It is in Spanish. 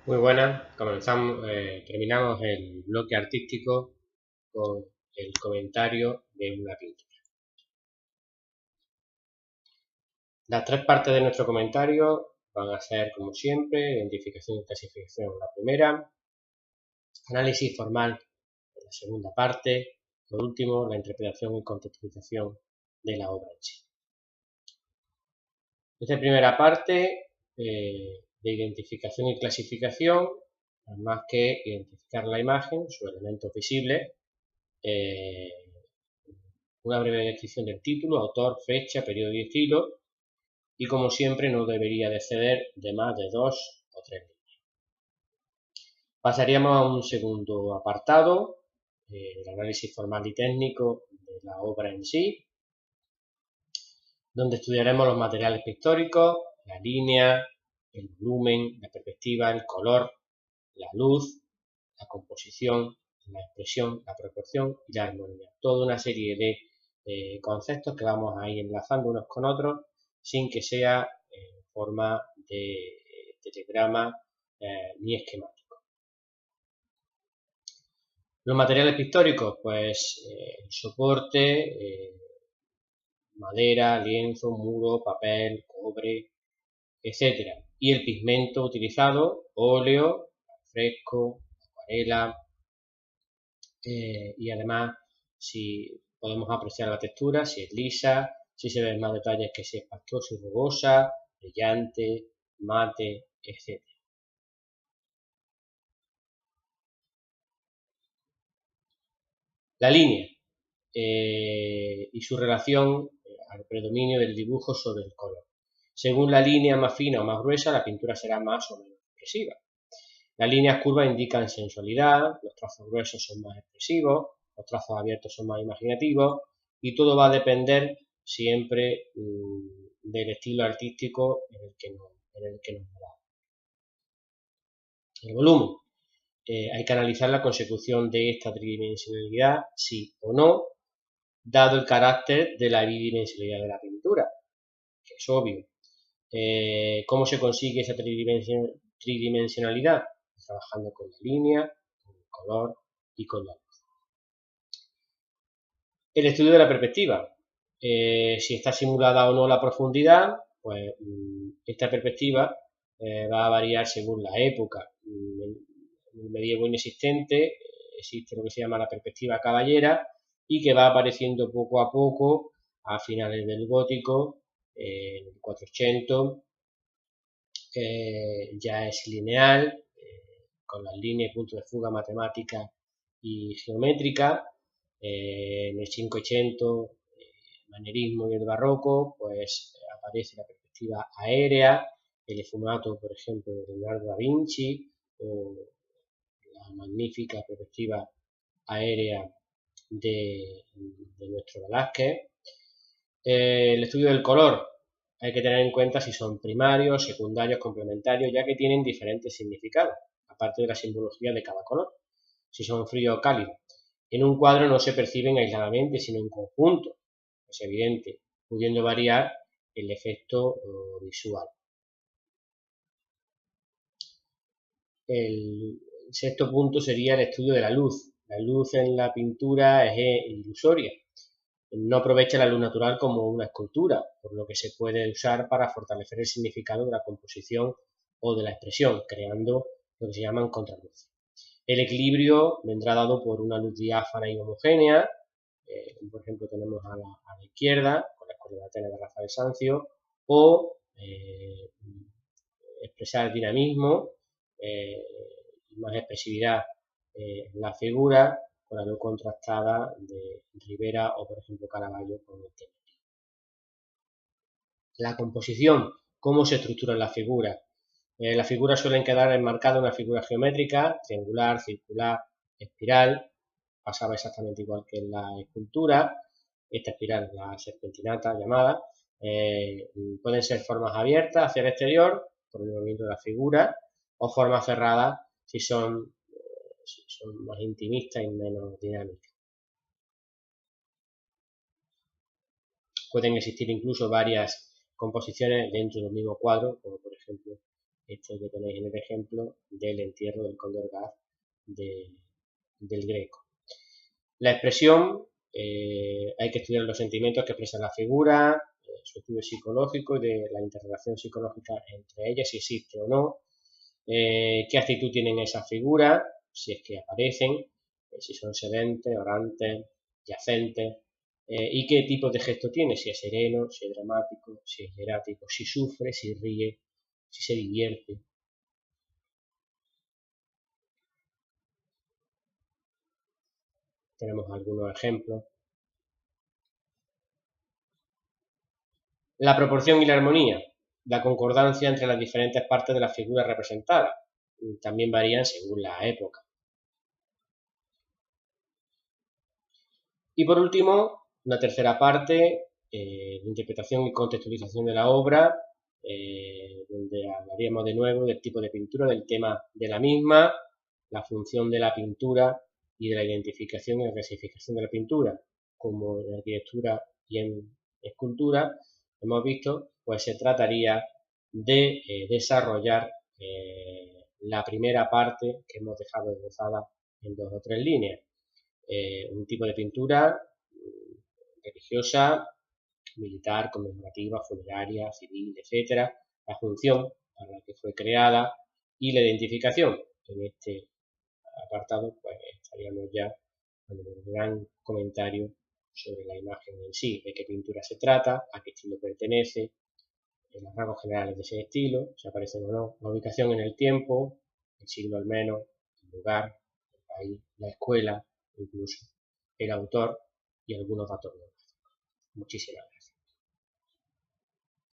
Muy buenas, terminamos el bloque artístico con el comentario de una pintura. Las tres partes de nuestro comentario van a ser, como siempre, identificación y clasificación la primera, análisis formal en la segunda parte, por último, la interpretación y contextualización de la obra en sí. Esta primera parte de identificación y clasificación, más que identificar la imagen, sus elementos visibles, una breve descripción del título, autor, fecha, periodo y estilo, y como siempre no debería de exceder de más de 2 o 3 líneas. Pasaríamos a un segundo apartado, el análisis formal y técnico de la obra en sí, donde estudiaremos los materiales pictóricos, la línea, el volumen, la perspectiva, el color, la luz, la composición, la expresión, la proporción y la armonía. Toda una serie de conceptos que vamos a ir enlazando unos con otros sin que sea en forma de diagrama ni esquemático. Los materiales pictóricos, pues el soporte, madera, lienzo, muro, papel, cobre, etcétera. Y el pigmento utilizado, óleo, fresco, acuarela, y además si podemos apreciar la textura, si es lisa, si se ven más detalles que si es pastosa y rugosa, brillante, mate, etc. La línea y su relación al predominio del dibujo sobre el color. Según la línea más fina o más gruesa, la pintura será más o menos expresiva. Las líneas curvas indican sensualidad, los trazos gruesos son más expresivos, los trazos abiertos son más imaginativos y todo va a depender siempre del estilo artístico en el que nos movamos. El volumen. Hay que analizar la consecución de esta tridimensionalidad, sí o no, dado el carácter de la bidimensionalidad de la pintura, que es obvio. ¿Cómo se consigue esa tridimensionalidad? Trabajando con la línea, con el color y con la luz. El estudio de la perspectiva. Si está simulada o no la profundidad, pues esta perspectiva va a variar según la época. En el medievo inexistente existe lo que se llama la perspectiva caballera y que va apareciendo poco a poco a finales del gótico, en el 480, ya es lineal, con las líneas y puntos de fuga matemáticas y geométrica. En el 580, manierismo y el barroco, pues aparece la perspectiva aérea, el esfumato, por ejemplo, de Leonardo da Vinci, o la magnífica perspectiva aérea de nuestro Velázquez. El estudio del color. Hay que tener en cuenta si son primarios, secundarios, complementarios, ya que tienen diferentes significados, aparte de la simbología de cada color. Si son frío o cálido. En un cuadro no se perciben aisladamente, sino en conjunto. Es evidente, pudiendo variar el efecto visual. El sexto punto sería el estudio de la luz. La luz en la pintura es ilusoria. No aprovecha la luz natural como una escultura, por lo que se puede usar para fortalecer el significado de la composición o de la expresión, creando lo que se llaman contraluces. El equilibrio vendrá dado por una luz diáfana y homogénea, por ejemplo tenemos a la izquierda, con la escuela de Atenas de Rafael Sanzio, o expresar dinamismo, más expresividad en la figura, con la luz contrastada de Rivera o por ejemplo Caravaggio con el tema. La composición, cómo se estructura la figura. Las figuras suelen quedar enmarcadas en una figura geométrica, triangular, circular, espiral, pasaba exactamente igual que en la escultura. Esta espiral, la serpentinata llamada, pueden ser formas abiertas hacia el exterior por el movimiento de la figura o formas cerradas si son más intimistas y menos dinámicas. Pueden existir incluso varias composiciones dentro del mismo cuadro, como por ejemplo este que tenéis en el ejemplo del entierro del cóndor Gaz del Greco. La expresión, hay que estudiar los sentimientos que expresan la figura, su estudio psicológico y de la interrelación psicológica entre ellas, si existe o no, qué actitud tienen esas figuras, si es que aparecen, si son sedentes, orantes, yacentes, y qué tipo de gesto tiene, si es sereno, si es dramático, si es hierático, si sufre, si ríe, si se divierte. Tenemos algunos ejemplos. La proporción y la armonía, la concordancia entre las diferentes partes de las figuras representadas, también varían según la época. Y por último, una tercera parte, de interpretación y contextualización de la obra, donde hablaríamos de nuevo del tipo de pintura, del tema de la misma, la función de la pintura y de la identificación y la clasificación de la pintura, como en arquitectura y en escultura, hemos visto, pues se trataría de desarrollar la primera parte que hemos dejado esbozada en 2 o 3 líneas. Un tipo de pintura religiosa, militar, conmemorativa, funeraria, civil, etcétera, la función para la que fue creada y la identificación. En este apartado pues estaríamos ya con un gran comentario sobre la imagen en sí, de qué pintura se trata, a qué estilo pertenece, los rasgos generales de ese estilo, si aparecen o no, la ubicación en el tiempo, el siglo al menos, el lugar, el país, la escuela, incluso el autor y algunos datos nuevos. Muchísimas gracias.